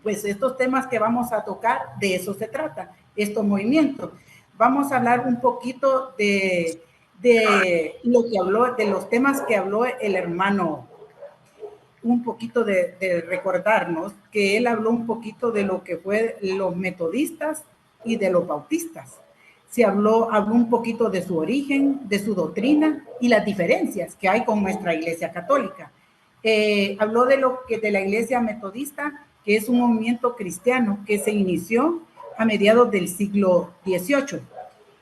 pues estos temas que vamos a tocar, de eso se trata, estos movimientos. Vamos a hablar un poquito de lo que habló, de los temas que habló el hermano, un poquito de recordarnos que él habló un poquito de lo que fue los metodistas y de los bautistas. Se habló un poquito de su origen, de su doctrina y las diferencias que hay con nuestra Iglesia Católica. Habló de la Iglesia Metodista, que es un movimiento cristiano que se inició a mediados del siglo XVIII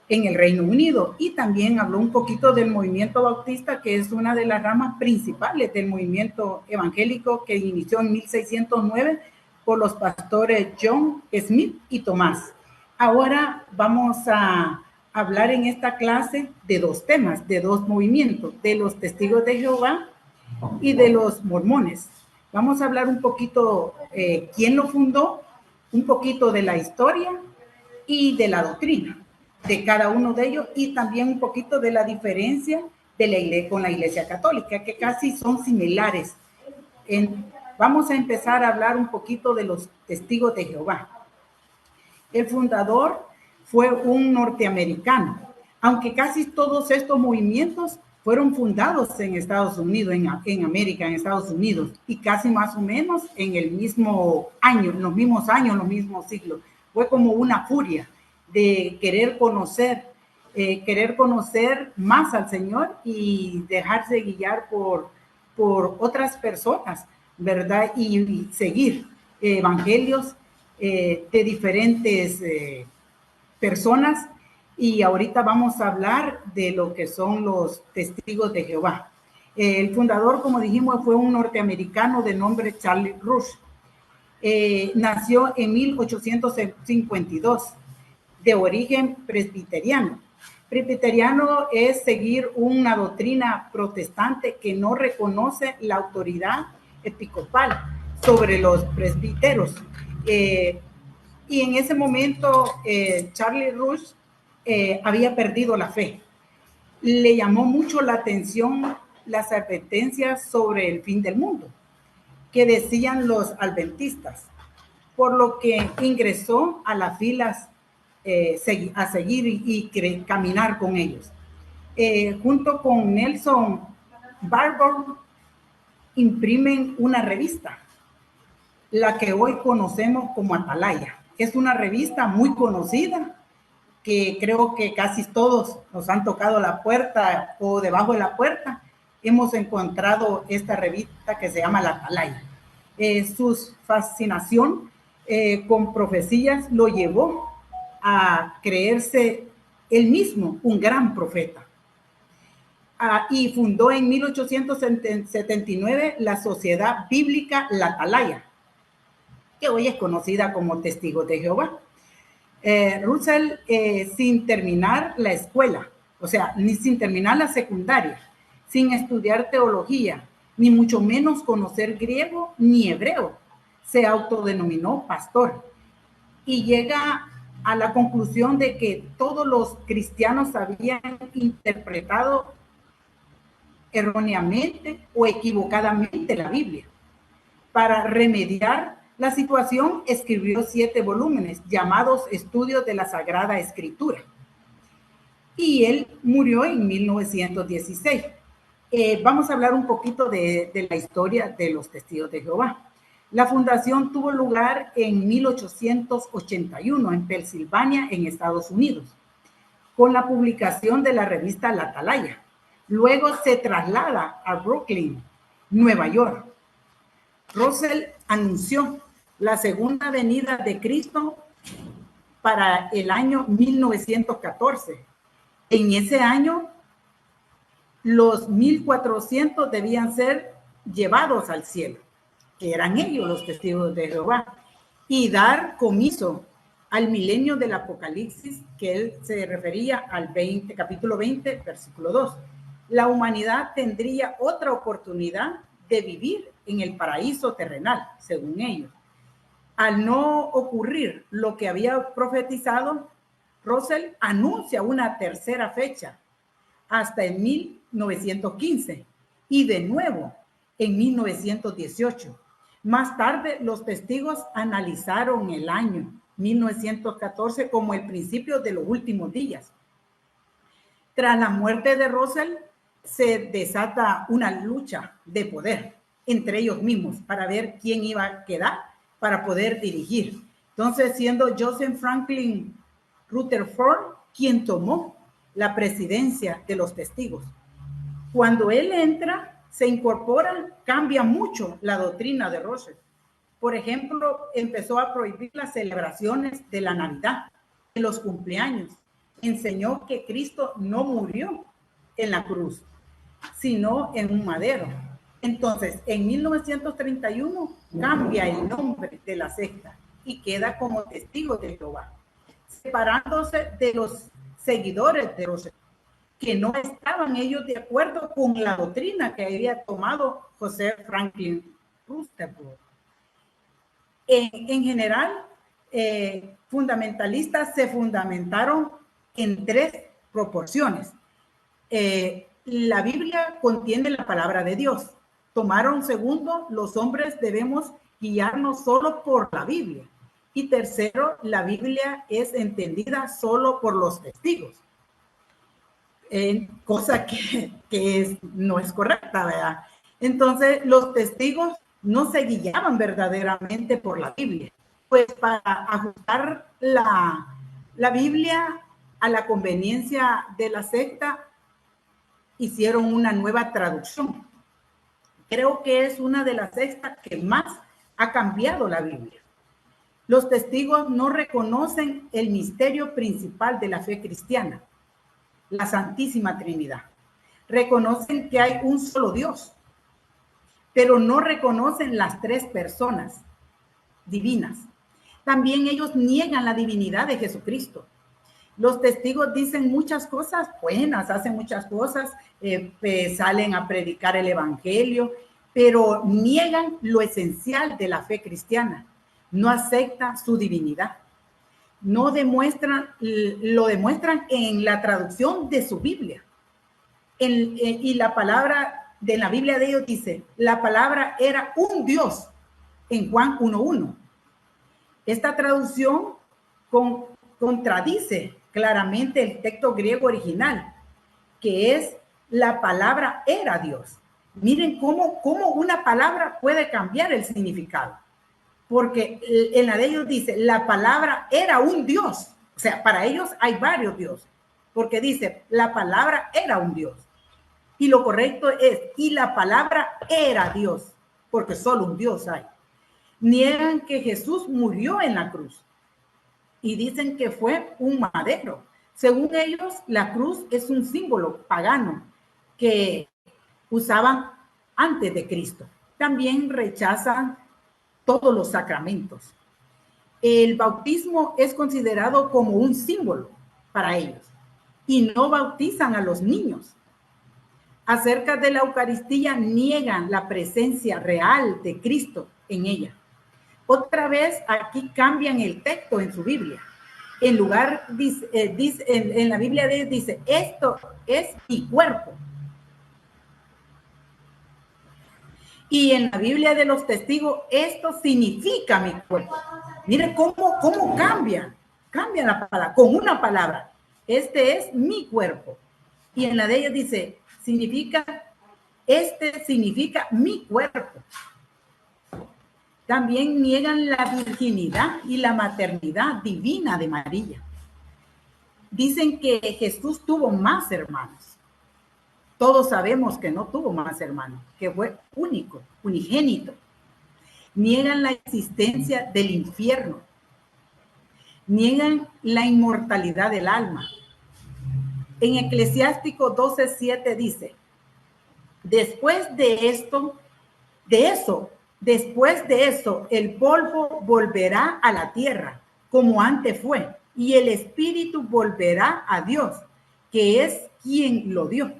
en el Reino Unido, y también habló un poquito del movimiento bautista, que es una de las ramas principales del movimiento evangélico que inició en 1609 por los pastores John Smith y Tomás. Ahora vamos a hablar en esta clase de dos temas, de dos movimientos, de los testigos de Jehová y de los mormones. Vamos a hablar un poquito quién lo fundó, un poquito de la historia y de la doctrina de cada uno de ellos, y también un poquito de la diferencia de la iglesia con la Iglesia Católica, que casi son similares. Vamos a empezar a hablar un poquito de los testigos de Jehová. El fundador fue un norteamericano, aunque casi todos estos movimientos fueron fundados en Estados Unidos, en América, en Estados Unidos, y casi más o menos en el mismo año, en los mismos años, en los mismos siglos. Fue como una furia de querer conocer más al Señor y dejarse guiar por otras personas, ¿verdad? Y seguir evangelios de diferentes personas. Y ahorita vamos a hablar de lo que son los testigos de Jehová. El fundador, como dijimos, fue un norteamericano de nombre Charlie Rush. Nació en 1852, de origen presbiteriano. Presbiteriano es seguir una doctrina protestante que no reconoce la autoridad episcopal sobre los presbíteros. Y en ese momento Charlie Rush había perdido la fe. Le llamó mucho la atención las advertencias sobre el fin del mundo que decían los adventistas, por lo que ingresó a las filas a seguir y caminar con ellos. Junto con Nelson Barbour imprimen una revista, la que hoy conocemos como Atalaya. Es una revista muy conocida que creo que casi todos nos han tocado la puerta o debajo de la puerta hemos encontrado esta revista que se llama La Atalaya. Su fascinación con profecías lo llevó a creerse él mismo un gran profeta. Y fundó en 1879 la Sociedad Bíblica La Atalaya, que hoy es conocida como Testigos de Jehová. Russell, sin terminar la escuela, o sea, ni sin terminar la secundaria, sin estudiar teología, ni mucho menos conocer griego ni hebreo, se autodenominó pastor y llega a la conclusión de que todos los cristianos habían interpretado erróneamente o equivocadamente la Biblia. Para remediar la situación, escribió 7 volúmenes llamados Estudios de la Sagrada Escritura. Y él murió en 1916. Vamos a hablar un poquito de la historia de los Testigos de Jehová. La fundación tuvo lugar en 1881 en Pensilvania, en Estados Unidos, con la publicación de la revista La Atalaya. Luego se traslada a Brooklyn, Nueva York. Russell anunció la segunda venida de Cristo para el año 1914. En ese año, los 1,400 debían ser llevados al cielo, que eran ellos los testigos de Jehová, y dar comiso al milenio del Apocalipsis, que él se refería al capítulo 20, versículo 2. La humanidad tendría otra oportunidad de vivir en el paraíso terrenal, según ellos. Al no ocurrir lo que había profetizado, Russell anuncia una tercera fecha hasta en 1915 y de nuevo en 1918, Más tarde, los testigos analizaron el año 1914 como el principio de los últimos días. Tras la muerte de Russell, se desata una lucha de poder entre ellos mismos para ver quién iba a quedar para poder dirigir. Entonces, siendo Joseph Franklin Rutherford quien tomó la presidencia de los testigos. Cuando él entra, se incorpora, cambia mucho la doctrina de Russell. Por ejemplo, empezó a prohibir las celebraciones de la Navidad, de los cumpleaños. Enseñó que Cristo no murió en la cruz, sino en un madero. Entonces, en 1931 cambia el nombre de la secta y queda como testigo de Jehová, separándose de los seguidores de Russell, que no estaban ellos de acuerdo con la doctrina que había tomado José Franklin Rutherford. En general, fundamentalistas se fundamentaron en tres proporciones. La Biblia contiene la palabra de Dios. Tomaron segundo, los hombres debemos guiarnos solo por la Biblia. Y tercero, la Biblia es entendida solo por los testigos. Cosa que no es correcta, ¿verdad? Entonces, los testigos no se guiaban verdaderamente por la Biblia. Pues para ajustar la Biblia a la conveniencia de la secta, hicieron una nueva traducción. Creo que es una de las sectas que más ha cambiado la Biblia. Los testigos no reconocen el misterio principal de la fe cristiana, la Santísima Trinidad. Reconocen que hay un solo Dios, pero no reconocen las tres personas divinas. También ellos niegan la divinidad de Jesucristo. Los testigos dicen muchas cosas buenas, hacen muchas cosas, salen a predicar el evangelio, pero niegan lo esencial de la fe cristiana. No aceptan su divinidad. No demuestran, lo demuestran en la traducción de su Biblia. Y la palabra de la Biblia de ellos dice, la palabra era un Dios en Juan 1:1. Esta traducción contradice claramente el texto griego original, que es la palabra era Dios. Miren cómo una palabra puede cambiar el significado, porque en la de ellos dice, la palabra era un Dios. O sea, para ellos hay varios dioses, porque dice, la palabra era un Dios. Y lo correcto es, y la palabra era Dios, porque solo un Dios hay. Niegan que Jesús murió en la cruz y dicen que fue un madero. Según ellos, la cruz es un símbolo pagano que usaban antes de Cristo. También rechazan todos los sacramentos. El bautismo es considerado como un símbolo para ellos y no bautizan a los niños. Acerca de la Eucaristía, niegan la presencia real de Cristo en ella. Otra vez, aquí cambian el texto en su Biblia. En lugar, en la Biblia de ellos dice, esto es mi cuerpo. Y en la Biblia de los testigos, esto significa mi cuerpo. Miren cómo cambia la palabra, con una palabra. Este es mi cuerpo. Y en la de ellos dice, este significa mi cuerpo. También niegan la virginidad y la maternidad divina de María. Dicen que Jesús tuvo más hermanos. Todos sabemos que no tuvo más hermanos, que fue único, unigénito. Niegan la existencia del infierno. Niegan la inmortalidad del alma. En Eclesiástico 12:7 dice, después de eso, el polvo volverá a la tierra, como antes fue, y el espíritu volverá a Dios, que es quien lo dio.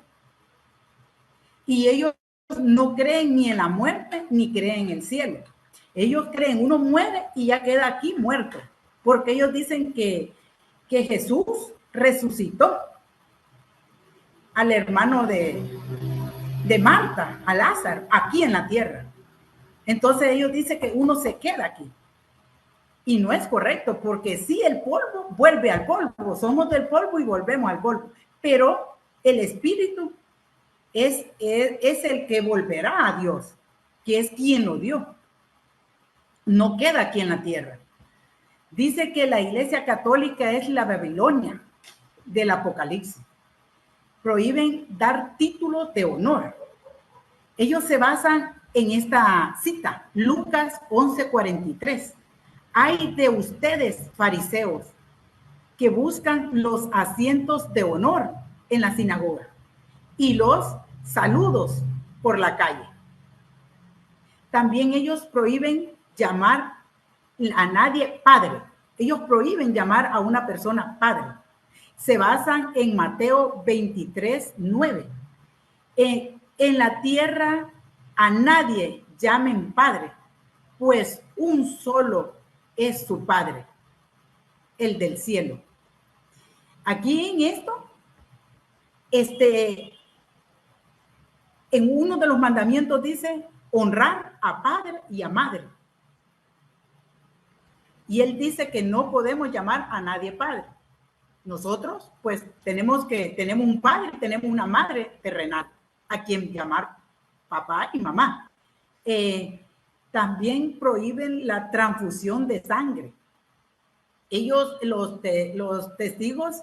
Y ellos no creen ni en la muerte, ni creen en el cielo. Ellos creen, uno muere y ya queda aquí muerto, porque ellos dicen que Jesús resucitó al hermano de Marta, a Lázaro, aquí en la tierra. Entonces ellos dicen que uno se queda aquí. Y no es correcto, porque si el polvo vuelve al polvo, somos del polvo y volvemos al polvo, pero el espíritu es el que volverá a Dios, que es quien lo dio. No queda aquí en la tierra. Dice que la Iglesia Católica es la Babilonia del Apocalipsis. Prohíben dar títulos de honor. Ellos se basan en esta cita, Lucas 11:43. Hay de ustedes, fariseos, que buscan los asientos de honor en la sinagoga y los saludos por la calle. También ellos prohíben llamar a nadie padre. Ellos prohíben llamar a una persona padre. Se basan en Mateo 23:9. En la tierra a nadie llamen padre, pues un solo es su Padre, el del cielo. Aquí en esto, en uno de los mandamientos dice honrar a padre y a madre. Y él dice que no podemos llamar a nadie padre. Nosotros, pues, tenemos un padre, tenemos una madre terrenal a quien llamar papá y mamá. También prohíben la transfusión de sangre. Ellos, los testigos,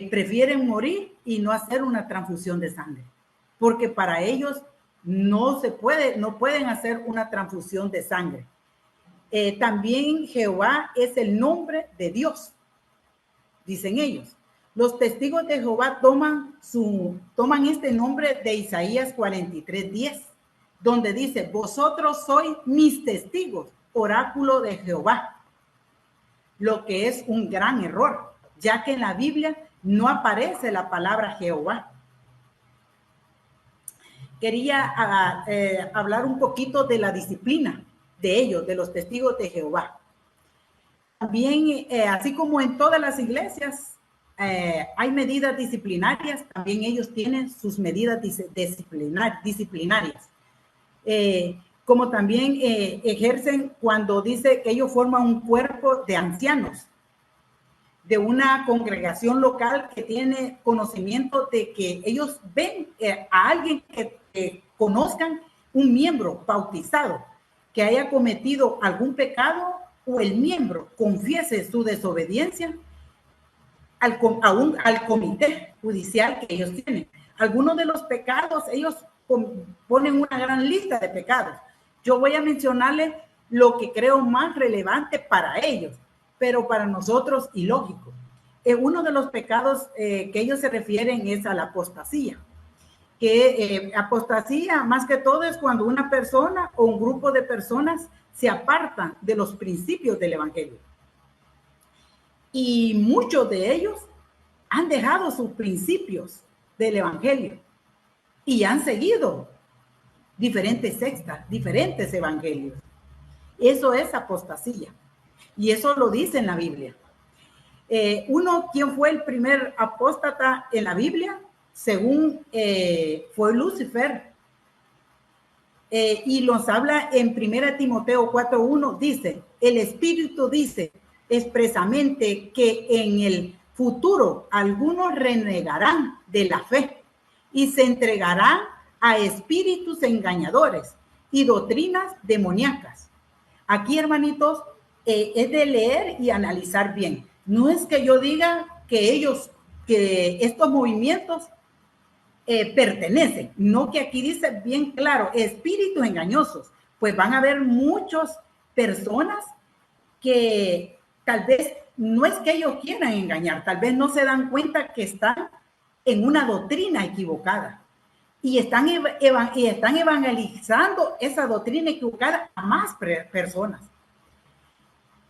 prefieren morir y no hacer una transfusión de sangre, porque para ellos no pueden hacer una transfusión de sangre. También Jehová es el nombre de Dios, dicen ellos. Los testigos de Jehová toman este nombre de Isaías 43:10, donde dice, vosotros sois mis testigos, oráculo de Jehová. Lo que es un gran error, ya que en la Biblia no aparece la palabra Jehová. Quería hablar un poquito de la disciplina de ellos, de los testigos de Jehová. También, así como en todas las iglesias hay medidas disciplinarias, también ellos tienen sus medidas disciplinarias. Como también ejercen cuando dice que ellos forman un cuerpo de ancianos de una congregación local que tiene conocimiento de que ellos ven a alguien que conozcan, un miembro bautizado que haya cometido algún pecado, o el miembro confiese su desobediencia al comité judicial que ellos tienen. Algunos de los pecados, ellos ponen una gran lista de pecados. Yo voy a mencionarles lo que creo más relevante para ellos, pero para nosotros ilógico. Uno de los pecados que ellos se refieren es a la apostasía. Apostasía, más que todo, es cuando una persona o un grupo de personas se apartan de los principios del evangelio. Y muchos de ellos han dejado sus principios del evangelio y han seguido diferentes sectas, diferentes evangelios. Eso es apostasía. Y eso lo dice en la Biblia. ¿Quién fue el primer apóstata en la Biblia? Según fue Lucifer. Y nos habla en 1 Timoteo 4:1, dice, el Espíritu dice expresamente que en el futuro algunos renegarán de la fe y se entregarán a espíritus engañadores y doctrinas demoníacas. Aquí, hermanitos, es de leer y analizar bien. No es que yo diga que estos movimientos pertenecen, no, que aquí dice bien claro, espíritus engañosos. Pues van a haber muchas personas que tal vez no es que ellos quieran engañar, tal vez no se dan cuenta que están en una doctrina equivocada y están evangelizando esa doctrina equivocada a más personas.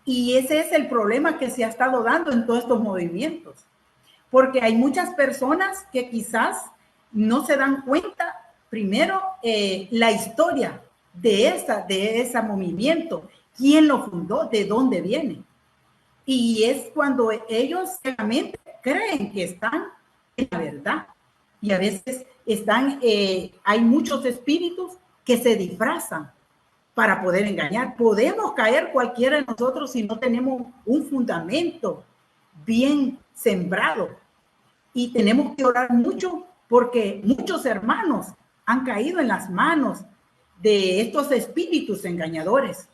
Y ese es el problema que se ha estado dando en todos estos movimientos, porque hay muchas personas que quizás no se dan cuenta, primero, la historia de ese movimiento, quién lo fundó, de dónde viene. Y es cuando ellos realmente creen que están en la verdad. Y a veces hay muchos espíritus que se disfrazan para poder engañar. Podemos caer cualquiera de nosotros si no tenemos un fundamento bien sembrado. Y tenemos que orar mucho porque muchos hermanos han caído en las manos de estos espíritus engañadores.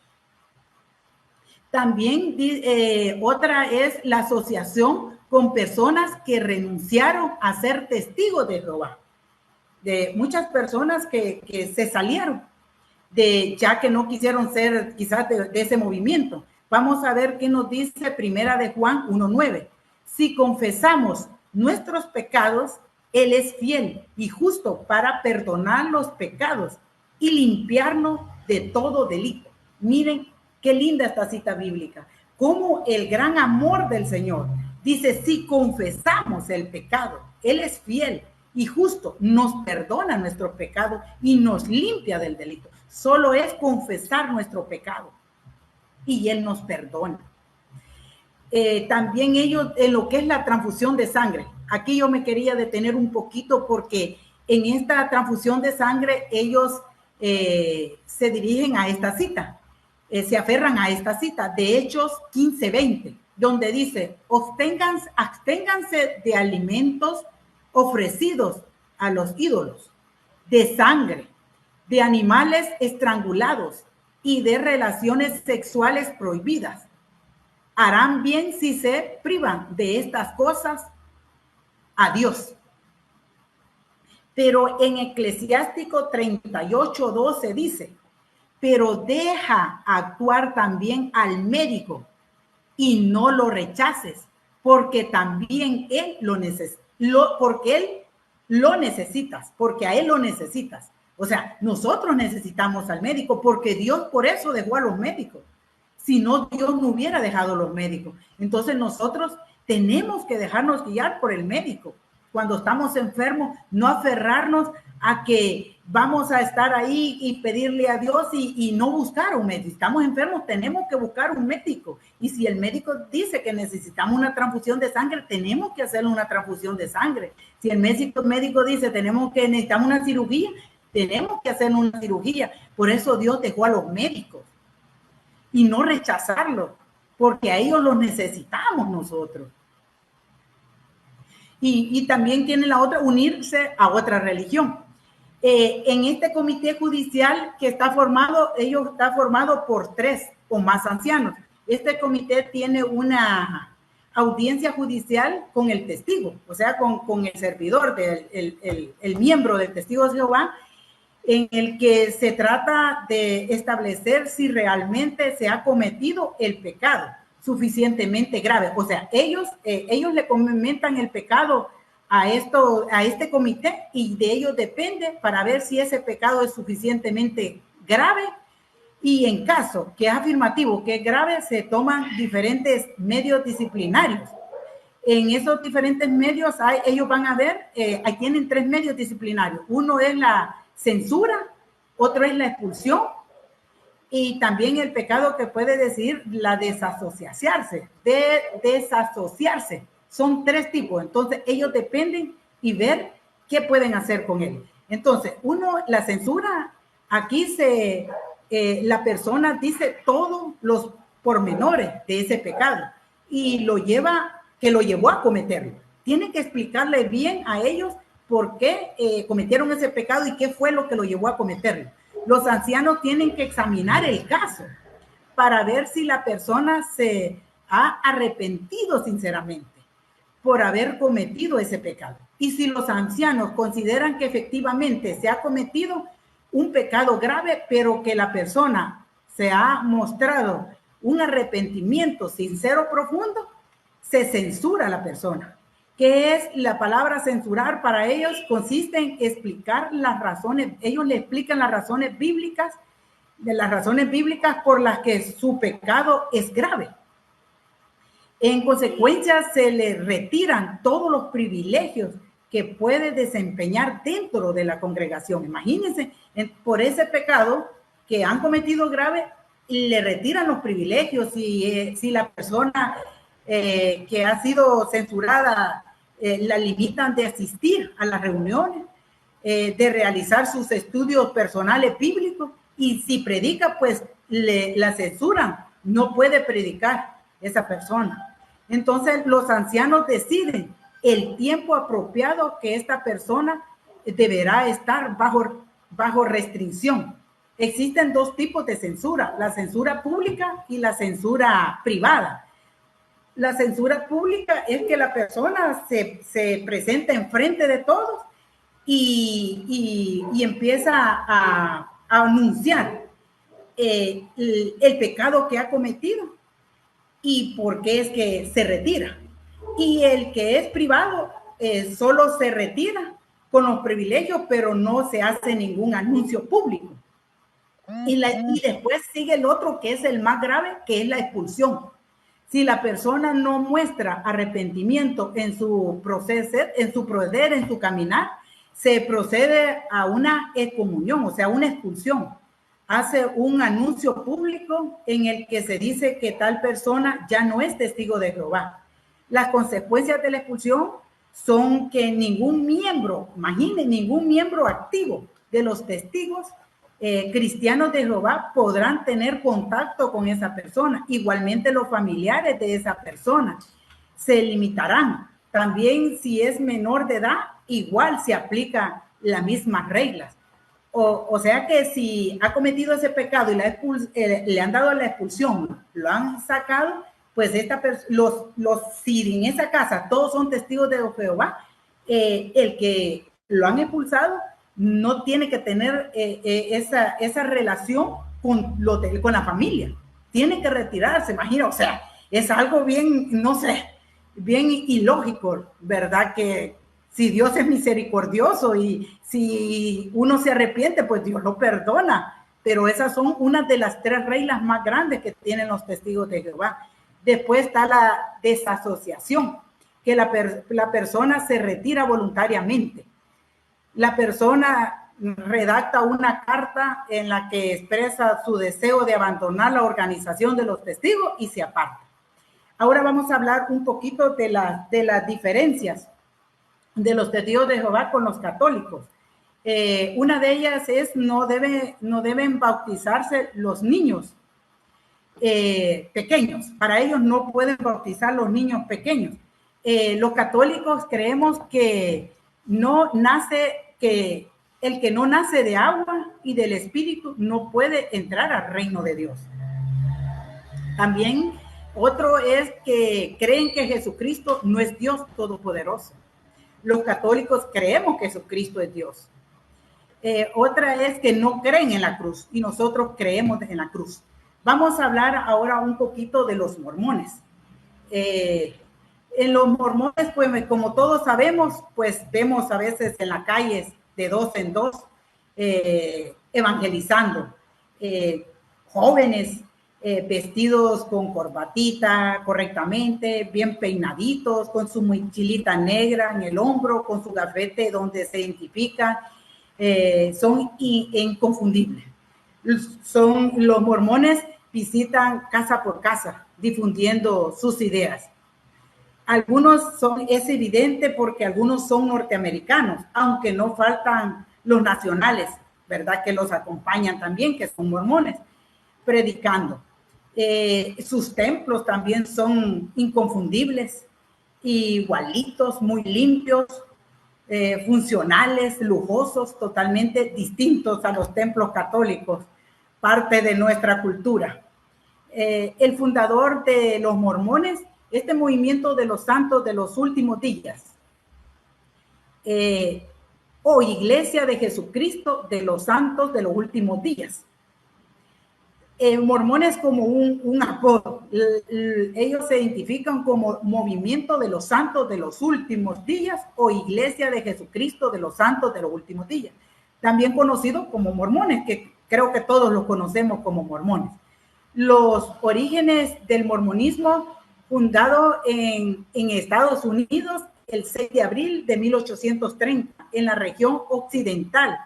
También otra es la asociación con personas que renunciaron a ser testigos de Jehová. De muchas personas que se salieron, ya que no quisieron ser quizás de ese movimiento. Vamos a ver qué nos dice Primera de Juan 1:9. Si confesamos nuestros pecados, Él es fiel y justo para perdonar los pecados y limpiarnos de todo delito. Miren qué linda esta cita bíblica. Como el gran amor del Señor dice, si confesamos el pecado, Él es fiel y justo, nos perdona nuestro pecado y nos limpia del delito. Solo es confesar nuestro pecado y Él nos perdona. También ellos, en lo que es la transfusión de sangre, aquí yo me quería detener un poquito porque en esta transfusión de sangre ellos se dirigen a esta cita, se aferran a esta cita de Hechos 15:20, donde dice, absténganse de alimentos ofrecidos a los ídolos, de sangre, de animales estrangulados y de relaciones sexuales prohibidas. Harán bien si se privan de estas cosas a Dios. Pero en Eclesiástico 38:12 dice, pero deja actuar también al médico y no lo rechaces, porque también él lo necesita, porque él lo necesitas, porque a él lo necesitas. O sea, nosotros necesitamos al médico porque Dios por eso dejó a los médicos. Si no, Dios no hubiera dejado a los médicos. Entonces nosotros tenemos que dejarnos guiar por el médico. Cuando estamos enfermos, no aferrarnos a que vamos a estar ahí y pedirle a Dios y no buscar un médico. Si estamos enfermos, tenemos que buscar un médico. Y si el médico dice que necesitamos una transfusión de sangre, tenemos que hacerle una transfusión de sangre. Si el médico dice necesitamos una cirugía, tenemos que hacer una cirugía. Por eso Dios dejó a los médicos y no rechazarlo, porque a ellos los necesitamos nosotros. Y también tiene la otra, unirse a otra religión. En este comité judicial que está formado, está formado por 3 o más ancianos. Este comité tiene una audiencia judicial con el testigo, o sea, con el servidor, el miembro del testigo de Jehová, en el que se trata de establecer si realmente se ha cometido el pecado suficientemente grave. O sea, ellos le comentan el pecado a este comité y de ellos depende para ver si ese pecado es suficientemente grave, y en caso que es afirmativo, que es grave, se toman diferentes medios disciplinarios. En esos diferentes medios ellos van a ver, ahí tienen 3 medios disciplinarios. Uno es la censura, otro es la expulsión y también el pecado que puede decir la desasociarse. Son 3 tipos. Entonces ellos dependen y ver qué pueden hacer con él. Entonces, la censura, aquí la persona dice todos los pormenores de ese pecado y lo llevó a cometerlo. Tiene que explicarle bien a ellos por qué cometieron ese pecado y qué fue lo que lo llevó a cometerlo. Los ancianos tienen que examinar el caso para ver si la persona se ha arrepentido sinceramente por haber cometido ese pecado. Y si los ancianos consideran que efectivamente se ha cometido un pecado grave, pero que la persona se ha mostrado un arrepentimiento sincero, profundo, se censura a la persona. ¿Qué es la palabra censurar? Para ellos consiste en explicar las razones. Ellos le explican las razones bíblicas por las que su pecado es grave. En consecuencia, se le retiran todos los privilegios que puede desempeñar dentro de la congregación. Imagínense, por ese pecado que han cometido grave, le retiran los privilegios. Si la persona que ha sido censurada la limitan de asistir a las reuniones, de realizar sus estudios personales bíblicos, Y si predica, pues la censuran, no puede predicar esa persona. Entonces los ancianos deciden el tiempo apropiado que esta persona deberá estar bajo restricción. Existen dos tipos de censura, la censura pública y la censura privada. La censura pública es que la persona se presenta enfrente de todos y empieza a anunciar el pecado que ha cometido y por qué es que se retira. Y el que es privado solo se retira con los privilegios, pero no se hace ningún anuncio público. Y después sigue el otro, que es el más grave, que es la expulsión. Si la persona no muestra arrepentimiento en su proceder, en su caminar, se procede a una excomunión, o sea, una expulsión. Hace un anuncio público en el que se dice que tal persona ya no es testigo de Jehová. Las consecuencias de la expulsión son que ningún miembro, imaginen, ningún miembro activo de los testigos cristianos de Jehová podrán tener contacto con esa persona. Igualmente los familiares de esa persona se limitarán. También si es menor de edad, igual se aplican las mismas reglas. O sea que si ha cometido ese pecado y le han dado la expulsión, lo han sacado, pues si en esa casa todos son testigos de Jehová, el que lo han expulsado no tiene que tener esa relación con la familia. Tiene que retirarse, imagino. O sea, es algo bien, no sé, bien ilógico, ¿verdad? Que si Dios es misericordioso y si uno se arrepiente, pues Dios lo perdona. Pero esas son una de las 3 reglas más grandes que tienen los testigos de Jehová. Después está la desasociación, que la persona se retira voluntariamente. La persona redacta una carta en la que expresa su deseo de abandonar la organización de los testigos y se aparta. Ahora vamos a hablar un poquito de las diferencias de los testigos de Jehová con los católicos. Una de ellas es no deben bautizarse los niños pequeños. Para ellos no pueden bautizar los niños pequeños. Los católicos creemos que el que no nace de agua y del Espíritu no puede entrar al reino de Dios. También otro es que creen que Jesucristo no es Dios todopoderoso. Los católicos creemos que Jesucristo es Dios. Otra es que no creen en la cruz y nosotros creemos en la cruz. Vamos a hablar ahora un poquito de los mormones. En los mormones, pues como todos sabemos, pues vemos a veces en las calles de 2 en 2 evangelizando. Jóvenes vestidos con corbatita correctamente, bien peinaditos, con su mochilita negra en el hombro, con su gafete donde se identifican, son inconfundibles. Los mormones visitan casa por casa, difundiendo sus ideas. Es evidente porque algunos son norteamericanos, aunque no faltan los nacionales, ¿verdad? Que los acompañan también, que son mormones, predicando. Sus templos también son inconfundibles, igualitos, muy limpios, funcionales, lujosos, totalmente distintos a los templos católicos, parte de nuestra cultura. El fundador de los mormones, este movimiento de los santos de los últimos días, o Iglesia de Jesucristo de los santos de los últimos días. Mormones como un apodo. Ellos se identifican como Movimiento de los Santos de los Últimos Días o Iglesia de Jesucristo de los Santos de los Últimos Días. También conocido como mormones, que creo que todos los conocemos como mormones. Los orígenes del mormonismo, fundado en Estados Unidos el 6 de abril de 1830, en la región occidental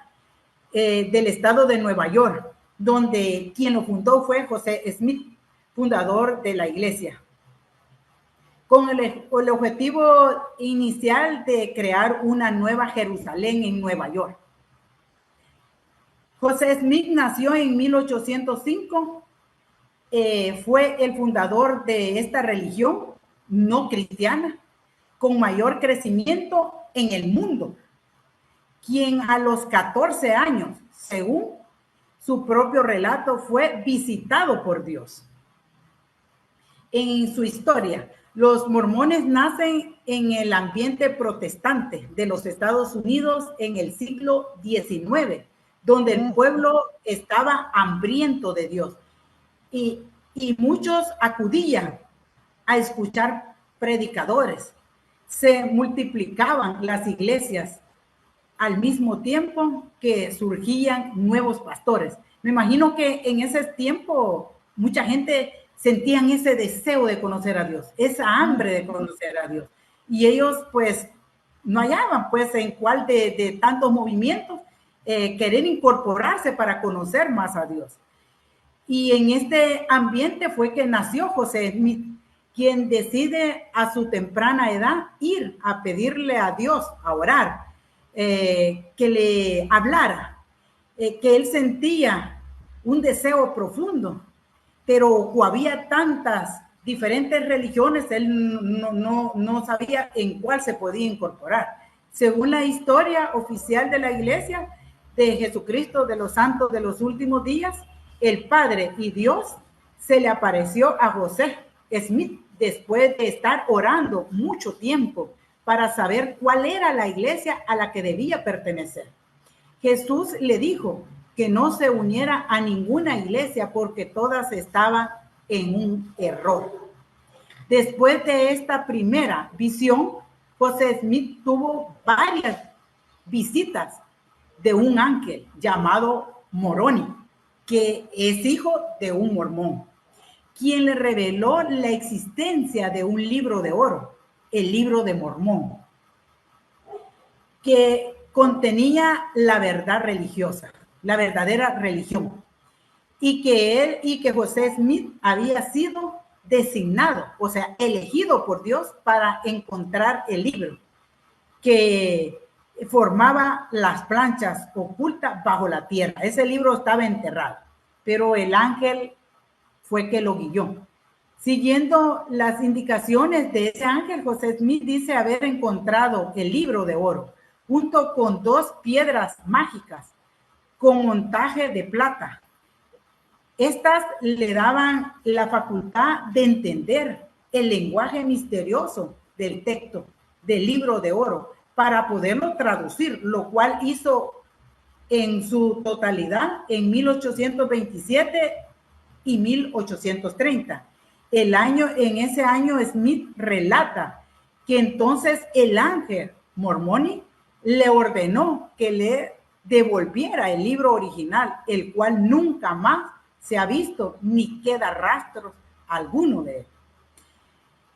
del estado de Nueva York, donde quien lo fundó fue José Smith, fundador de la iglesia, con el objetivo inicial de crear una nueva Jerusalén en Nueva York. José Smith nació en 1805. Fue el fundador de esta religión no cristiana con mayor crecimiento en el mundo, quien a los 14 años, según su propio relato, fue visitado por Dios. En su historia, los mormones nacen en el ambiente protestante de los Estados Unidos en el siglo XIX, donde el pueblo estaba hambriento de Dios y muchos acudían a escuchar predicadores. Se multiplicaban las iglesias al mismo tiempo que surgían nuevos pastores. Me imagino que en ese tiempo mucha gente sentían ese deseo de conocer a Dios, esa hambre de conocer a Dios. Y ellos pues no hallaban pues en cuál de tantos movimientos querer incorporarse para conocer más a Dios. Y en este ambiente fue que nació José Smith, quien decide a su temprana edad ir a pedirle a Dios, a orar, que le hablara, que él sentía un deseo profundo, pero había tantas diferentes religiones, él no sabía en cuál se podía incorporar. Según la historia oficial de la Iglesia de Jesucristo de los Santos de los Últimos Días, el Padre y Dios se le apareció a José Smith después de estar orando mucho tiempo para saber cuál era la iglesia a la que debía pertenecer. Jesús le dijo que no se uniera a ninguna iglesia porque todas estaban en un error. Después de esta primera visión, José Smith tuvo varias visitas de un ángel llamado Moroni, que es hijo de un mormón, quien le reveló la existencia de un libro de oro, el libro de Mormón, que contenía la verdad religiosa, la verdadera religión, y que José Smith había sido designado, o sea, elegido por Dios para encontrar el libro que formaba las planchas ocultas bajo la tierra. Ese libro estaba enterrado, pero el ángel fue que lo guió. Siguiendo las indicaciones de ese ángel, José Smith dice haber encontrado el libro de oro junto con 2 piedras mágicas con montaje de plata. Estas le daban la facultad de entender el lenguaje misterioso del texto del libro de oro para poderlo traducir, lo cual hizo en su totalidad en 1827 y 1830. En ese año Smith relata que entonces el ángel Mormoni le ordenó que le devolviera el libro original, el cual nunca más se ha visto ni queda rastro alguno de él.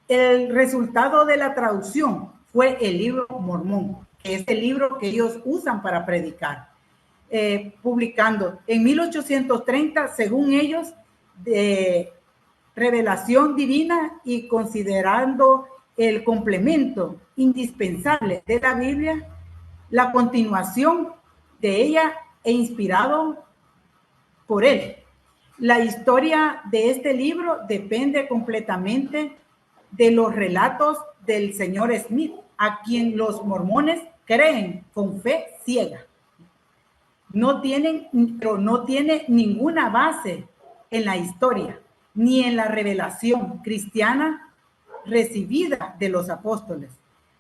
El resultado de la traducción fue el libro Mormón, que es el libro que ellos usan para predicar, publicando en 1830, según ellos, de revelación divina y considerando el complemento indispensable de la Biblia, la continuación de ella e inspirado por él. La historia de este libro depende completamente de los relatos del señor Smith, a quien los mormones creen con fe ciega. No tiene ninguna base en la historia, ni en la revelación cristiana recibida de los apóstoles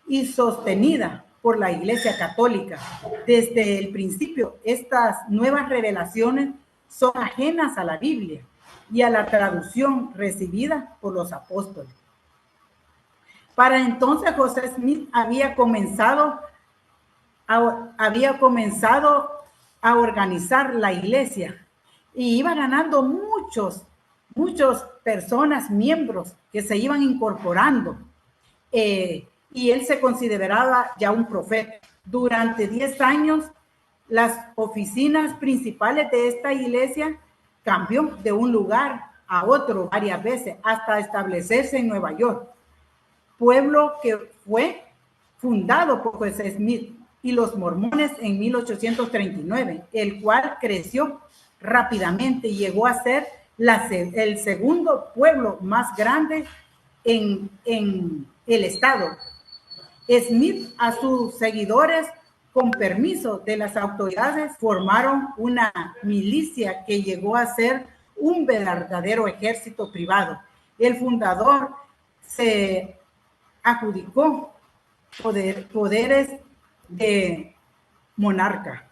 y sostenida por la Iglesia Católica. Desde el principio, estas nuevas revelaciones son ajenas a la Biblia y a la traducción recibida por los apóstoles. Para entonces José Smith había comenzado a organizar la iglesia y iba ganando muchas personas, miembros que se iban incorporando. Y él se consideraba ya un profeta. Durante 10 años, las oficinas principales de esta iglesia cambió de un lugar a otro varias veces hasta establecerse en Nueva York, pueblo que fue fundado por José Smith y los mormones en 1839, el cual creció rápidamente y llegó a ser el segundo pueblo más grande en el estado. Smith a sus seguidores, con permiso de las autoridades, formaron una milicia que llegó a ser un verdadero ejército privado. El fundador se adjudicó poderes de monarca.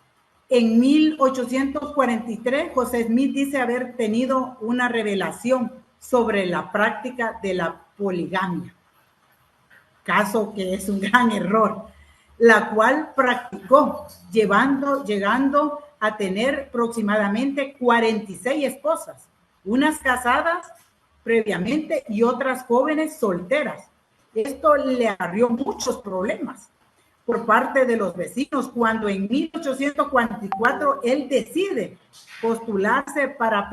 En 1843, José Smith dice haber tenido una revelación sobre la práctica de la poligamia, caso que es un gran error, la cual practicó, llegando a tener aproximadamente 46 esposas, unas casadas previamente y otras jóvenes solteras. Esto le abrió muchos problemas por parte de los vecinos cuando en 1844 él decide postularse para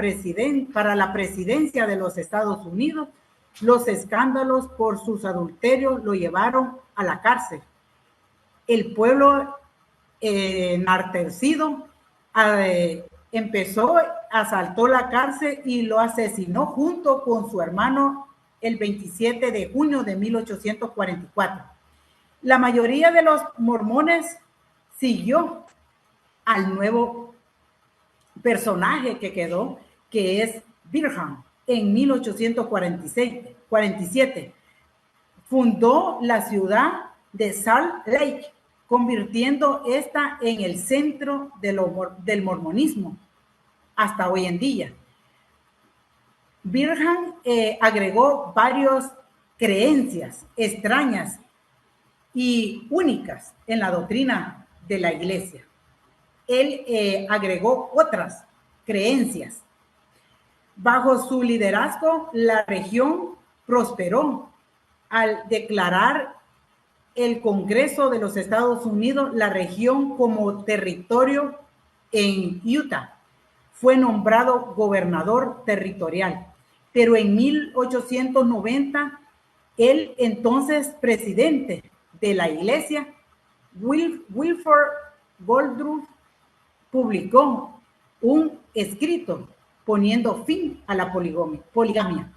la presidencia de los Estados Unidos. Los escándalos por sus adulterios lo llevaron a la cárcel. El pueblo enardecido asaltó la cárcel y lo asesinó junto con su hermano el 27 de junio de 1844. La mayoría de los mormones siguió al nuevo personaje que quedó, que es Brigham. En 1847 fundó la ciudad de Salt Lake, convirtiendo esta en el centro del mormonismo hasta hoy en día. Brigham agregó varias creencias extrañas y únicas en la doctrina de la iglesia. Él agregó otras creencias. Bajo su liderazgo, la región prosperó al declarar el Congreso de los Estados Unidos la región como territorio en Utah. Fue nombrado gobernador territorial. Pero en 1890, el entonces presidente de la iglesia, Wilford Woodruff, publicó un escrito poniendo fin a la poligamia.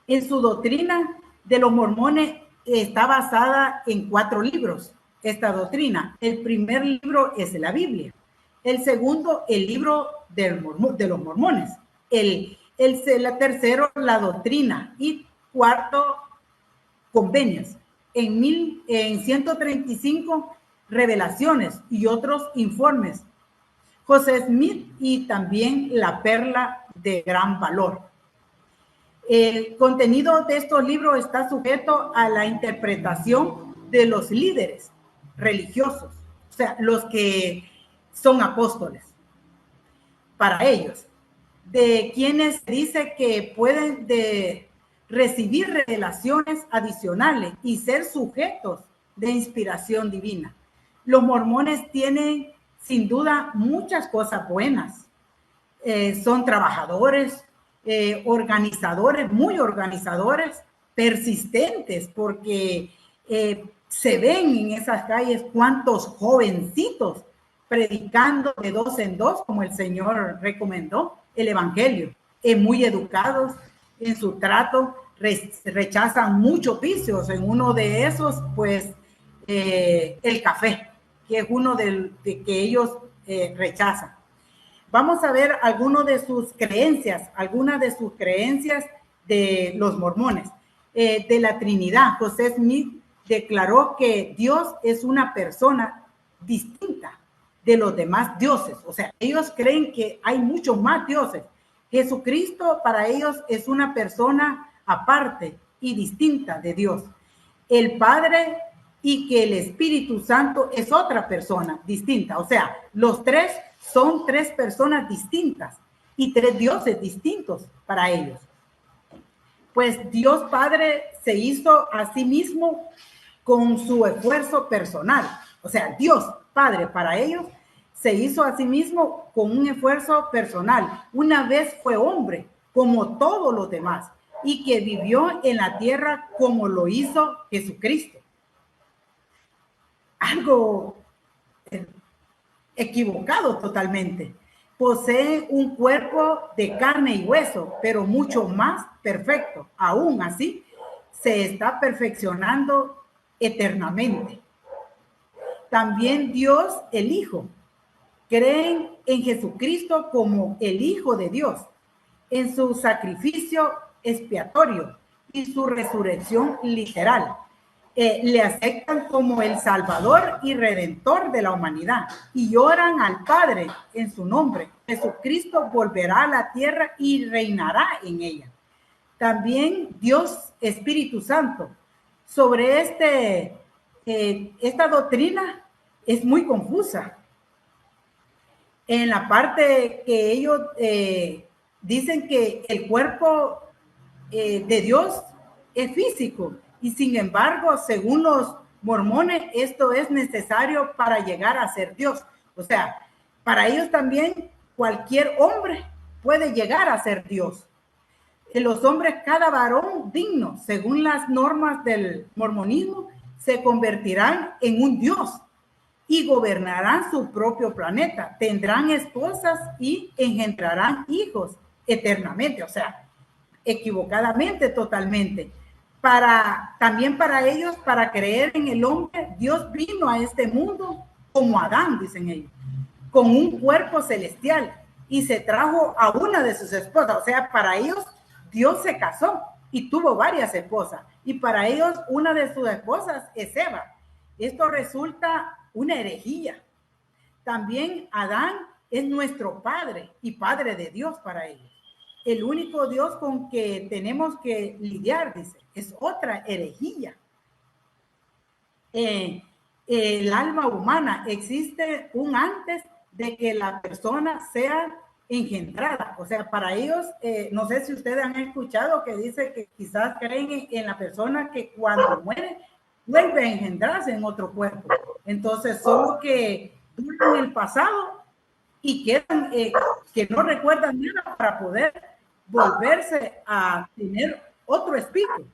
En su doctrina de los mormones está basada en 4 libros. Esta doctrina, el primer libro es la Biblia, el segundo, el libro de los mormones, el tercero, la doctrina, y cuarto, convenios. En 135 revelaciones y otros informes. José Smith y también la perla de gran valor. El contenido de estos libros está sujeto a la interpretación de los líderes religiosos, o sea, los que son apóstoles para ellos, de quienes dice que pueden recibir revelaciones adicionales y ser sujetos de inspiración divina. Los mormones tienen sin duda muchas cosas buenas. Son trabajadores, organizadores, muy organizadores, persistentes, porque se ven en esas calles cuántos jovencitos predicando de 2 en 2, como el Señor recomendó, el evangelio. Muy educados en su trato, rechazan muchos vicios. En uno de esos, pues, el café, que es uno que ellos rechazan. Vamos a ver algunas de sus creencias de los mormones. De la Trinidad, José Smith declaró que Dios es una persona distinta de los demás dioses. O sea, ellos creen que hay muchos más dioses. Jesucristo para ellos es una persona aparte y distinta de Dios. El Padre y que el Espíritu Santo es otra persona distinta. O sea, los tres son 3 personas distintas y 3 dioses distintos para ellos. Pues Dios Padre se hizo a sí mismo con su esfuerzo personal. O sea, Dios Padre para ellos se hizo a sí mismo con un esfuerzo personal. Una vez fue hombre, como todos los demás, y que vivió en la tierra como lo hizo Jesucristo. algo equivocado totalmente. Posee un cuerpo de carne y hueso, pero mucho más perfecto. Aún así, se está perfeccionando eternamente. También Dios, el Hijo, creen en Jesucristo como el Hijo de Dios, en su sacrificio expiatorio y su resurrección literal. Le aceptan como el Salvador y Redentor de la humanidad y oran al Padre en su nombre. Jesucristo volverá a la tierra y reinará en ella. También Dios Espíritu Santo. Sobre esta doctrina es muy confusa. En la parte que ellos dicen que el cuerpo de Dios es físico y sin embargo, según los mormones, esto es necesario para llegar a ser Dios. O sea, para ellos también cualquier hombre puede llegar a ser Dios. Los hombres, cada varón digno, según las normas del mormonismo, se convertirán en un Dios y gobernarán su propio planeta. Tendrán esposas y engendrarán hijos eternamente. O sea, equivocadamente totalmente. También para ellos, para creer en el hombre, Dios vino a este mundo como Adán, dicen ellos, con un cuerpo celestial y se trajo a una de sus esposas. O sea, para ellos Dios se casó y tuvo varias esposas y para ellos una de sus esposas es Eva. Esto resulta una herejía. También Adán es nuestro padre y padre de Dios para ellos. El único Dios con que tenemos que lidiar, dice, es otra herejía. El alma humana existe un antes de que la persona sea engendrada. O sea, para ellos, no sé si ustedes han escuchado que dice que quizás creen en la persona que cuando muere vuelve a engendrarse en otro cuerpo. Entonces, solo que duran el pasado y quedan que no recuerdan nada para poder volverse a tener otro espíritu.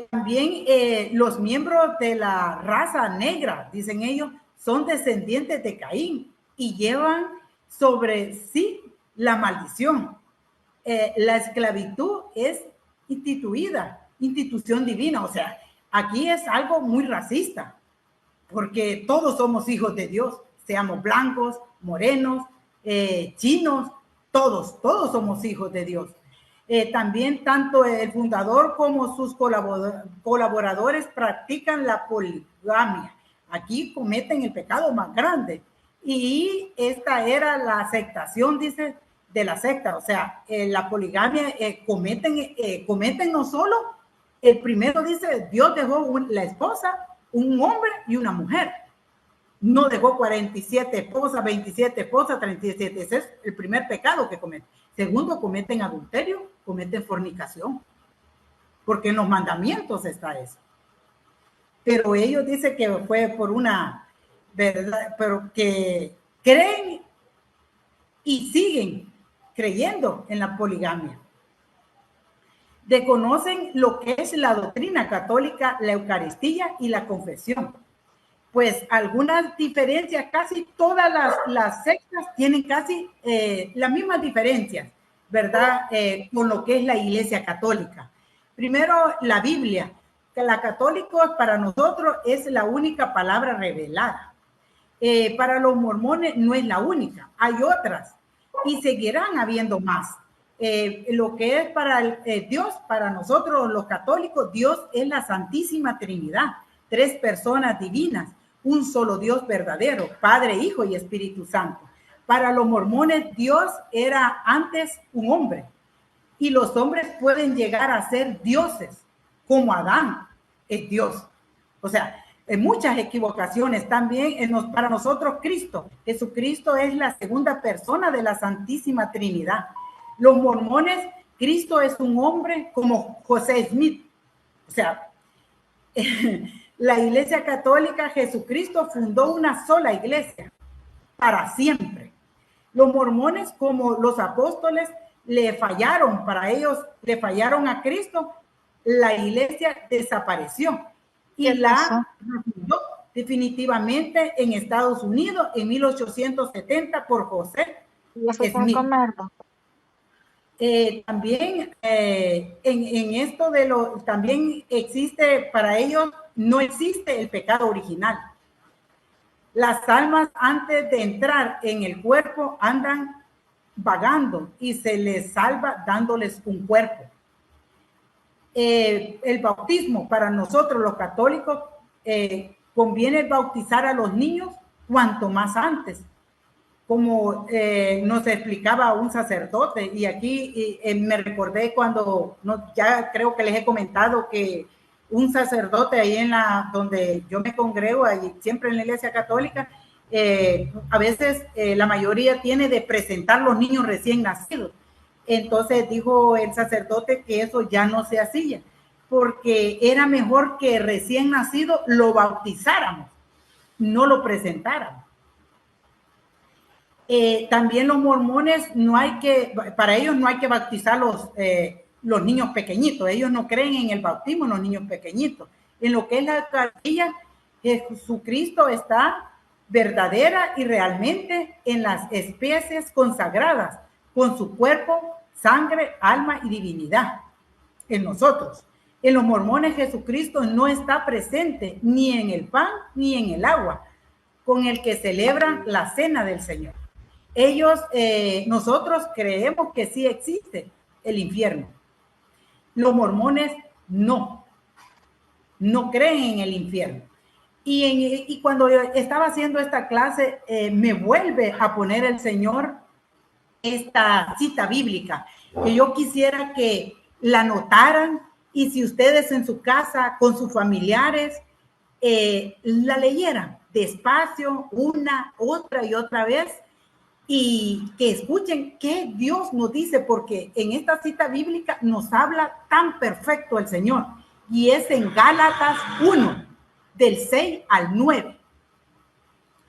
También los miembros de la raza negra, dicen ellos, son descendientes de Caín y llevan sobre sí la maldición. La esclavitud es institución divina. O sea, aquí es algo muy racista, porque todos somos hijos de Dios, seamos blancos, morenos, chinos, todos somos hijos de Dios. También tanto el fundador como sus colaboradores practican la poligamia. Aquí cometen el pecado más grande. Y esta era la aceptación, dice, de la secta. O sea, la poligamia cometen no solo, el primero dice, Dios dejó la esposa, un hombre y una mujer. No dejó 47 esposas, 27 esposas, 37. Ese es el primer pecado que cometen. Segundo, cometen adulterio, cometen fornicación. Porque en los mandamientos está eso. Pero ellos dicen que fue por una verdad, pero que creen y siguen creyendo en la poligamia. Desconocen lo que es la doctrina católica, la Eucaristía y la confesión. Pues algunas diferencias, casi todas las sectas tienen casi las mismas diferencias, ¿verdad? Con lo que es la Iglesia Católica. Primero, la Biblia, que la católica para nosotros es la única palabra revelada. Para los mormones no es la única, hay otras y seguirán habiendo más. Lo que es para Dios, para nosotros los católicos, Dios es la Santísima Trinidad, 3 personas divinas, un solo Dios verdadero, Padre, Hijo y Espíritu Santo. Para los mormones, Dios era antes un hombre y los hombres pueden llegar a ser dioses, como Adán es Dios. O sea, en muchas equivocaciones también para nosotros Jesucristo es la segunda persona de la Santísima Trinidad. Los mormones, Cristo es un hombre como José Smith. O sea, la Iglesia Católica, Jesucristo fundó una sola iglesia para siempre. Los mormones, como los apóstoles, le fallaron a Cristo, la iglesia desapareció y la recibió definitivamente en Estados Unidos en 1870 por José Smith. También en esto de lo, también existe para ellos, no existe el pecado original. Las almas antes de entrar en el cuerpo andan vagando y se les salva dándoles un cuerpo. El bautismo para nosotros los católicos, conviene bautizar a los niños cuanto más antes, como nos explicaba un sacerdote, y aquí me recordé cuando, ya creo que les he comentado que un sacerdote ahí donde yo me congrego, ahí, siempre en la Iglesia Católica, a veces la mayoría tiene de presentar los niños recién nacidos. Entonces dijo el sacerdote que eso ya no se hacía, porque era mejor que recién nacido lo bautizáramos, no lo presentáramos. También los mormones para ellos no hay que bautizar los niños pequeñitos. Ellos no creen en el bautismo en los niños pequeñitos. En lo que es la Eucaristía, Jesucristo está verdadera y realmente en las especies consagradas, con su cuerpo, sangre, alma y divinidad en nosotros. En los mormones, Jesucristo no está presente ni en el pan ni en el agua, con el que celebran la cena del Señor. Nosotros creemos que sí existe el infierno. Los mormones no creen en el infierno. Y cuando yo estaba haciendo esta clase, me vuelve a poner el Señor esta cita bíblica, que yo quisiera que la notaran, y si ustedes en su casa, con sus familiares, la leyeran despacio, una, otra y otra vez, y que escuchen qué Dios nos dice, porque en esta cita bíblica nos habla tan perfecto el Señor, y es en Gálatas 1, del 6 al 9.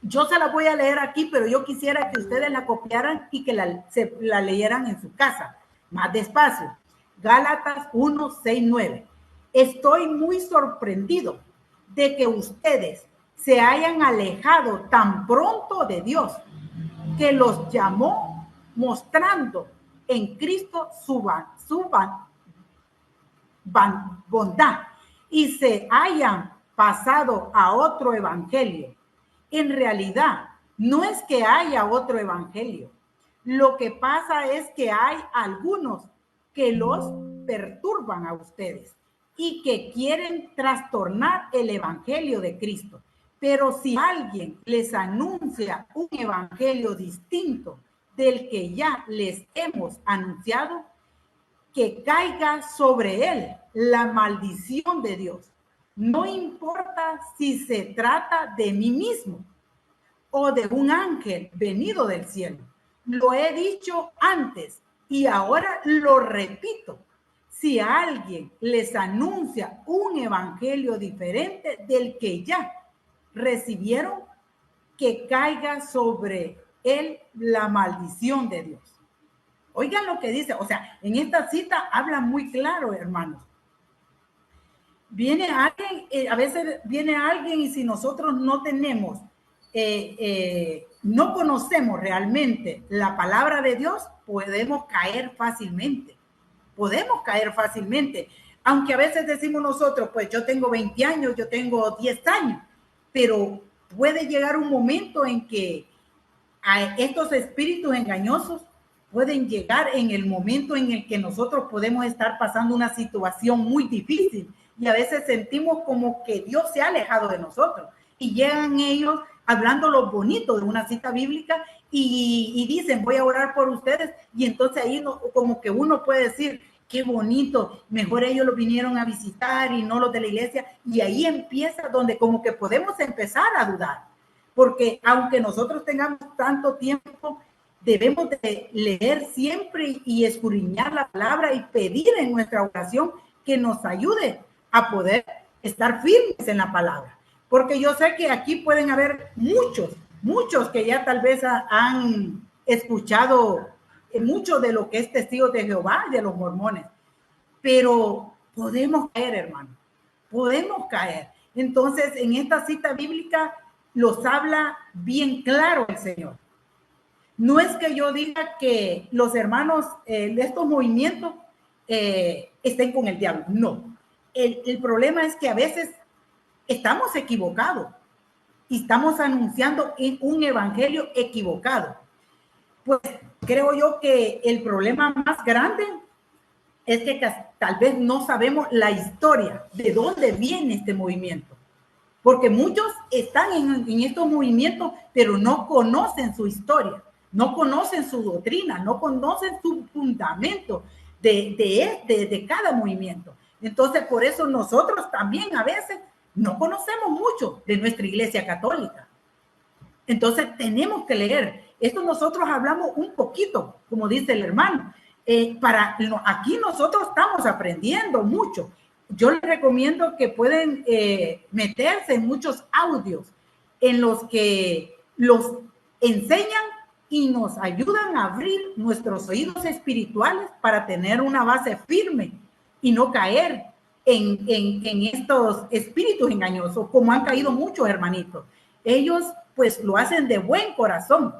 Yo se la voy a leer aquí, pero yo quisiera que ustedes la copiaran y que la leyeran en su casa, más despacio. Gálatas 1, 6, 9. Estoy muy sorprendido de que ustedes se hayan alejado tan pronto de Dios, que los llamó mostrando en Cristo su bondad, y se hayan pasado a otro evangelio. En realidad, no es que haya otro evangelio. Lo que pasa es que hay algunos que los perturban a ustedes y que quieren trastornar el evangelio de Cristo. Pero si alguien les anuncia un evangelio distinto del que ya les hemos anunciado, que caiga sobre él la maldición de Dios. No importa si se trata de mí mismo o de un ángel venido del cielo. Lo he dicho antes y ahora lo repito. Si alguien les anuncia un evangelio diferente del que ya recibieron, que caiga sobre él la maldición de Dios. Oigan lo que dice, o sea, en esta cita habla muy claro, hermanos. Viene alguien, a veces viene alguien, y si nosotros no tenemos, no conocemos realmente la palabra de Dios, podemos caer fácilmente. Podemos caer fácilmente. Aunque a veces decimos nosotros, pues yo tengo 20 años, yo tengo 10 años, pero puede llegar un momento en que a estos espíritus engañosos pueden llegar en el momento en el que nosotros podemos estar pasando una situación muy difícil, y a veces sentimos como que Dios se ha alejado de nosotros, y llegan ellos hablando lo bonito de una cita bíblica y dicen, voy a orar por ustedes, y entonces ahí como que uno puede decir, qué bonito, mejor ellos lo vinieron a visitar y no los de la iglesia, y ahí empieza donde como que podemos empezar a dudar, porque aunque nosotros tengamos tanto tiempo, debemos de leer siempre y escudriñar la palabra y pedir en nuestra oración que nos ayude a poder estar firmes en la palabra. Porque yo sé que aquí pueden haber muchos que ya tal vez han escuchado mucho de lo que es Testigos de Jehová, de los mormones, pero podemos caer, hermano, podemos caer. Entonces, en esta cita bíblica los habla bien claro el Señor. No es que yo diga que los hermanos de estos movimientos estén con el diablo, no. El problema es que a veces estamos equivocados y estamos anunciando un evangelio equivocado. Pues creo yo que el problema más grande es que tal vez no sabemos la historia, de dónde viene este movimiento. Porque muchos están en estos movimientos, pero no conocen su historia, no conocen su doctrina, no conocen su fundamento de cada movimiento. Entonces, por eso nosotros también a veces no conocemos mucho de nuestra Iglesia Católica. Entonces, tenemos que leer. Esto nosotros hablamos un poquito, como dice el hermano. Aquí nosotros estamos aprendiendo mucho. Yo les recomiendo que pueden meterse en muchos audios en los que los enseñan y nos ayudan a abrir nuestros oídos espirituales para tener una base firme y no caer en estos espíritus engañosos, como han caído muchos hermanitos. Ellos pues lo hacen de buen corazón,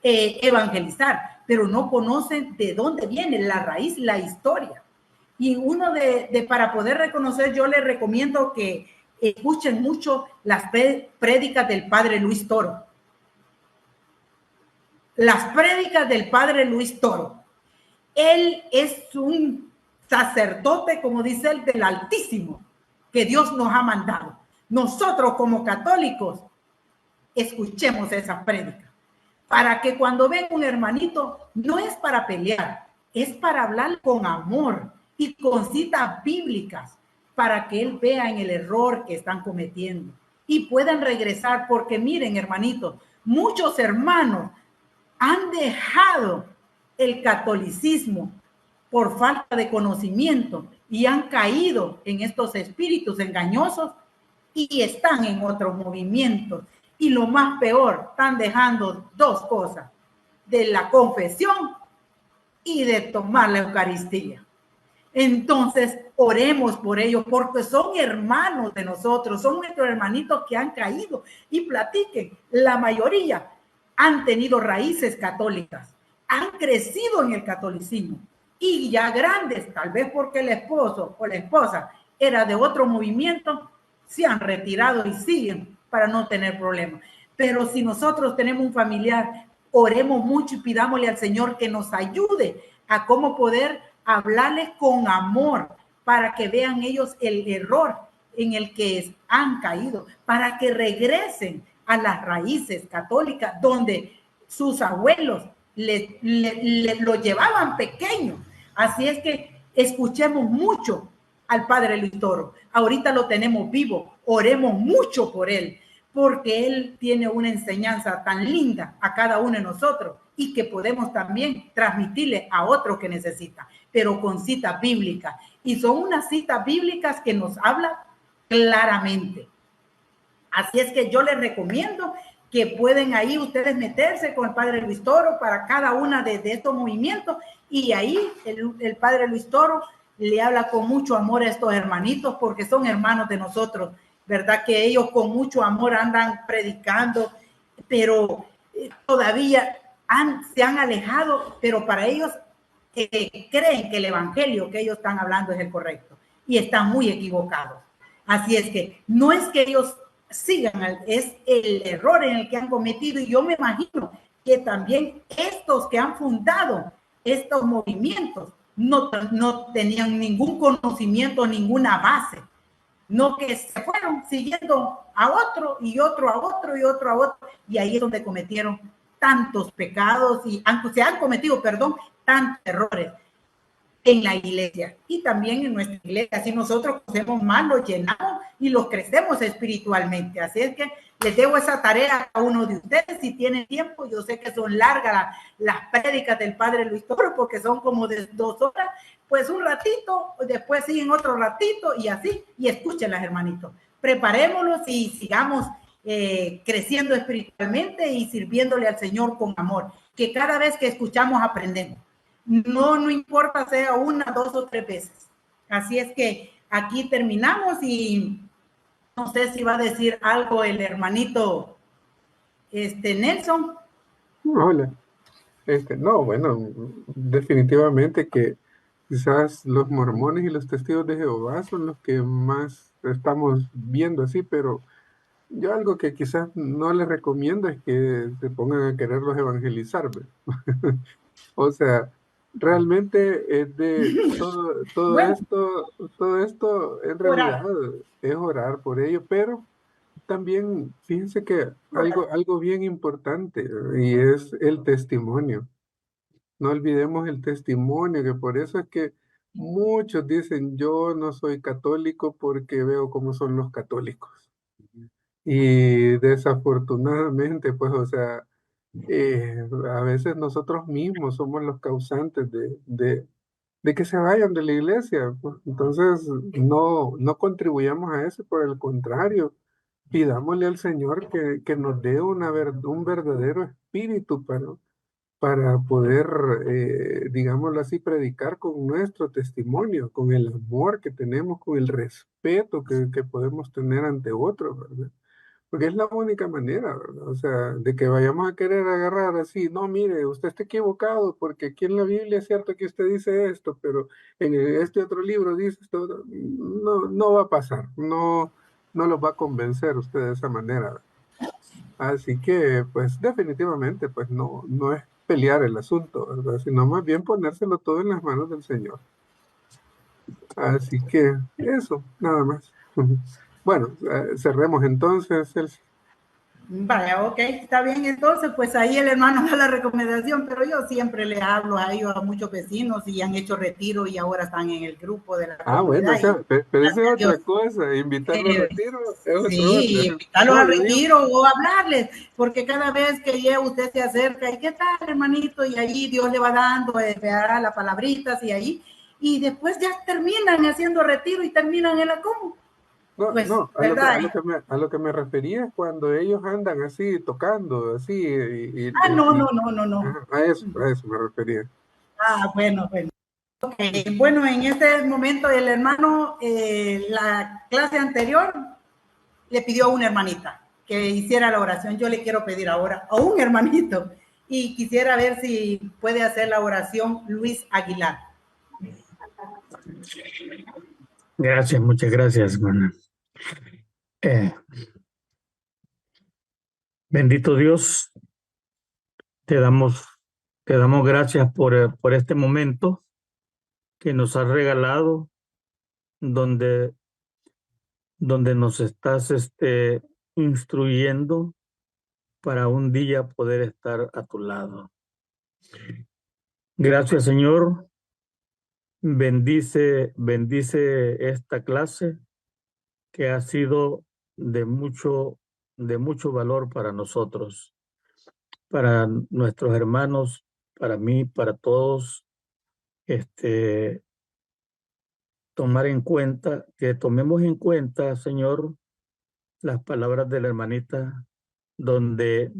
evangelizar, pero no conocen de dónde viene la raíz, la historia. Y para poder reconocer, yo les recomiendo que escuchen mucho las prédicas del Padre Luis Toro. Las prédicas del Padre Luis Toro. Él es un sacerdote, como dice él, del Altísimo, que Dios nos ha mandado. Nosotros como católicos, escuchemos esas prédicas, para que cuando venga un hermanito, no es para pelear, es para hablar con amor y con citas bíblicas, para que él vea en el error que están cometiendo y puedan regresar, porque miren, hermanitos, muchos hermanos han dejado el catolicismo por falta de conocimiento y han caído en estos espíritus engañosos y están en otros movimientos. Y lo más peor, están dejando dos cosas, de la confesión y de tomar la Eucaristía. Entonces, oremos por ellos, porque son hermanos de nosotros, son nuestros hermanitos que han caído, y platiquen. La mayoría han tenido raíces católicas, han crecido en el catolicismo, y ya grandes, tal vez porque el esposo o la esposa era de otro movimiento, se han retirado y siguen para no tener problemas. Pero si nosotros tenemos un familiar, oremos mucho y pidámosle al Señor que nos ayude a cómo poder hablarles con amor para que vean ellos el error en el que han caído, para que regresen a las raíces católicas donde sus abuelos lo llevaban pequeño. Así es que escuchemos mucho al Padre Luis Toro. Ahorita lo tenemos vivo, oremos mucho por él, porque él tiene una enseñanza tan linda a cada uno de nosotros y que podemos también transmitirle a otro que necesita, pero con citas bíblicas. Y son unas citas bíblicas que nos hablan claramente. Así es que yo les recomiendo que pueden ahí ustedes meterse con el Padre Luis Toro para cada una de estos movimientos, y ahí el Padre Luis Toro le habla con mucho amor a estos hermanitos, porque son hermanos de nosotros, ¿verdad? Que ellos con mucho amor andan predicando, pero todavía se han alejado, pero para ellos creen que el evangelio que ellos están hablando es el correcto y están muy equivocados. Así es que no es que ellos sigan, es el error en el que han cometido, y yo me imagino que también estos que han fundado estos movimientos no tenían ningún conocimiento, ninguna base, no, que se fueron siguiendo a otro y otro a otro y otro a otro, y ahí es donde cometieron tantos pecados y se han cometido, tantos errores en la iglesia y también en nuestra iglesia. Si nosotros hacemos mal, los llenamos y los crecemos espiritualmente. Así es que les dejo esa tarea a uno de ustedes si tienen tiempo. Yo sé que son largas las prédicas del Padre Luis Toro, porque son como de 2 horas, pues un ratito, después siguen otro ratito y así, y escúchenlas, hermanitos. Preparémonos y sigamos creciendo espiritualmente y sirviéndole al Señor con amor, que cada vez que escuchamos aprendemos. No importa sea 1, 2 o 3 veces. Así es que aquí terminamos y No sé si va a decir algo el hermanito Nelson. Hola. No, bueno, definitivamente que quizás los mormones y los testigos de Jehová son los que más estamos viendo así, pero yo algo que quizás no les recomiendo es que se pongan a quererlos evangelizar, ¿ve? O sea, realmente es de Bueno, todo esto en realidad orar, es orar por ello, pero también fíjense que orar. algo bien importante y es el testimonio. No olvidemos el testimonio, que por eso es que muchos dicen, yo no soy católico porque veo cómo son los católicos. Y desafortunadamente, pues, o sea, a veces nosotros mismos somos los causantes de que se vayan de la iglesia, pues. Entonces, no contribuyamos a eso, por el contrario, pidámosle al Señor que nos dé un verdadero espíritu para poder, digámoslo así, predicar con nuestro testimonio, con el amor que tenemos, con el respeto que podemos tener ante otros, ¿verdad? Porque es la única manera, ¿verdad? O sea, de que vayamos a querer agarrar así, no, mire, usted está equivocado, porque aquí en la Biblia es cierto que usted dice esto, pero en este otro libro dice esto, no va a pasar, no los va a convencer usted de esa manera, ¿verdad? Así que, pues definitivamente, pues no es pelear el asunto, ¿verdad? Sino más bien ponérselo todo en las manos del Señor. Así que eso, nada más. Bueno, cerremos entonces. Vaya, ok, está bien. Entonces, pues ahí el hermano da la recomendación, pero yo siempre le hablo a ellos, a muchos vecinos, y han hecho retiro y ahora están en el grupo de la Bueno, o comunidad. sea, Y pero esa gracias es a Dios, otra cosa. Invitarlo a eh, retiro es otra sí, onda. invitarlos No, al retiro o hablarles, porque cada vez que llega usted se acerca, ¿y qué tal, hermanito? Y ahí Dios le va dando las palabritas y ahí, y después ya terminan haciendo retiro y terminan en la común. Pues, no, ¿verdad? a lo que me refería es cuando ellos andan así, tocando, así, No, no, no, no, no. ajá, a eso me refería. Bueno, bueno. Bueno, en este momento el hermano, la clase anterior, le pidió a una hermanita que hiciera la oración. Yo le quiero pedir ahora a un hermanito y quisiera ver si puede hacer la oración Luis Aguilar. Gracias, muchas gracias, hermana. Bendito Dios, te damos, te damos gracias por este momento que nos has regalado, donde, donde nos estás instruyendo para un día poder estar a tu lado. Gracias, Señor. Bendice esta clase que ha sido de mucho valor para nosotros, para nuestros hermanos, para mí, para todos. Tomar en cuenta, que tomemos en cuenta, Señor, las palabras de la hermanita, donde,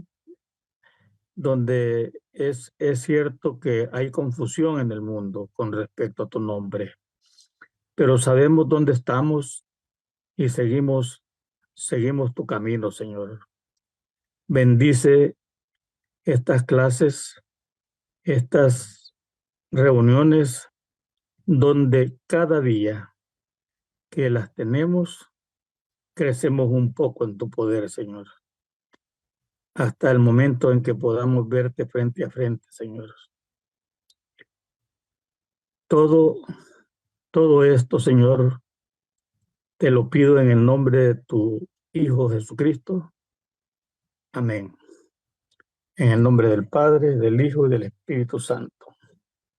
donde es cierto que hay confusión en el mundo con respecto a tu nombre, pero sabemos dónde estamos y seguimos tu camino, Señor. Bendice estas clases, estas reuniones, donde cada día que las tenemos, crecemos un poco en tu poder, Señor, hasta el momento en que podamos verte frente a frente, Señor. Todo, todo esto, Señor, te lo pido en el nombre de tu Hijo Jesucristo. Amén. En el nombre del Padre, del Hijo y del Espíritu Santo.